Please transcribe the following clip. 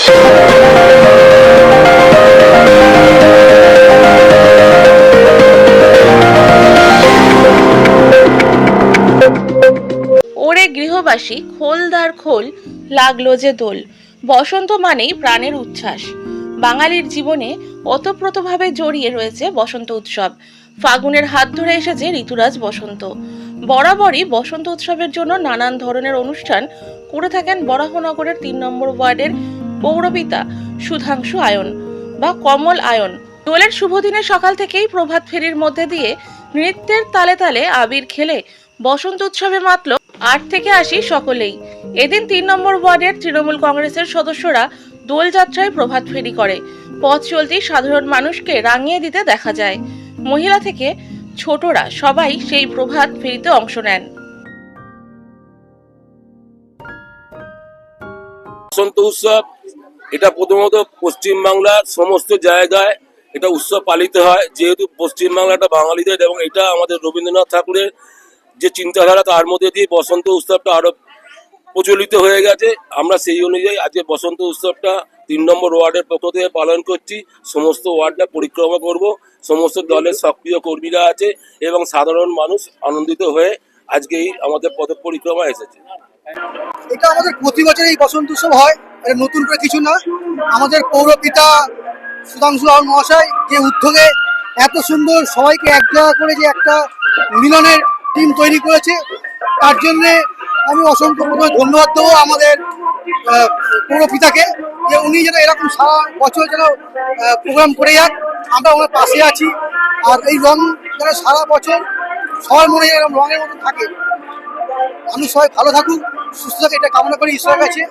ওরে গৃহবাসী খোলদার খোল, লাগলো যে দোল। বসন্ত মানেই প্রাণের উচ্ছ্বাস। বাঙালির জীবনে ওতপ্রোতভাবে জড়িয়ে রয়েছে বসন্ত উৎসব। ফাগুনের হাত ধরে এসেছে ঋতুরাজ বসন্ত। বরাবরই বসন্ত উৎসবের জন্য নানান ধরনের অনুষ্ঠান করে থাকেন বরাহনগরের ৩ নম্বর ওয়ার্ডের পৌরপিতা সুধাংশু আয়ন বা কমল আয়ন। দোলের শুভ দিনে সকাল থেকেই প্রভাত ফেরির মধ্যে দিয়ে নৃত্যের তালে তালে আবির খেলে বসন্ত উৎসবে মাতল ৮ থেকে ৮০ সকলেই। এদিন ৩ নম্বর ওয়ার্ডের তৃণমূল কংগ্রেসের সদস্যরা দোলযাত্রায় প্রভাত ফেরি করে পথ চলতি সাধারণ মানুষকে রাঙিয়ে দিতে দেখা যায়। মহিলা থেকে ছোটরা সবাই সেই প্রভাত ফেরিতে অংশ নেন। বসন্ত উৎসব এটা প্রথমত পশ্চিমবাংলার সমস্ত জায়গায় এটা উৎসব পালিত হয়, যেহেতু পশ্চিমবাংলাটা বাঙালিদের এবং এটা আমাদের রবীন্দ্রনাথ ঠাকুরের যে চিন্তাধারা তার মধ্যে দিয়ে বসন্ত উৎসবটা আরো প্রচলিত হয়ে গেছে। আমরা সেই অনুযায়ী আজকে বসন্ত উৎসবটা ৩ নম্বর ওয়ার্ডের পক্ষ থেকে পালন করছি। সমস্ত ওয়ার্ডটা পরিক্রমা করব, সমস্ত দলের সক্রিয় কর্মীরা আছে এবং সাধারণ মানুষ আনন্দিত হয়ে আজকে এই আমাদের পথ পরিক্রমা এসেছে। এটা আমাদের প্রতি বছর এই বসন্ত উৎসব হয়, এটা নতুন করে কিছু না। আমাদের পৌরপিতা সুধাংশু আয়ন মহাশয় যে উদ্যোগে এত সুন্দর সবাইকে এক জায়গা করে যে একটা মিলনের টিম তৈরি করেছে, তার জন্যে আমি অসংখ্য ধন্যবাদ দেবো আমাদের পৌরপিতাকে, যে উনি যেন এরকম সারা বছর যেন প্রোগ্রাম করে যাক, আমরা ওনার পাশে আছি। আর এই রং যেন সারা বছর সবার মনে এরকম রঙের মতো থাকে। মানুষ সবাই ভালো থাকুক, সুস্থ থাকে, এটা কামনা করি ঈশ্বরের কাছে।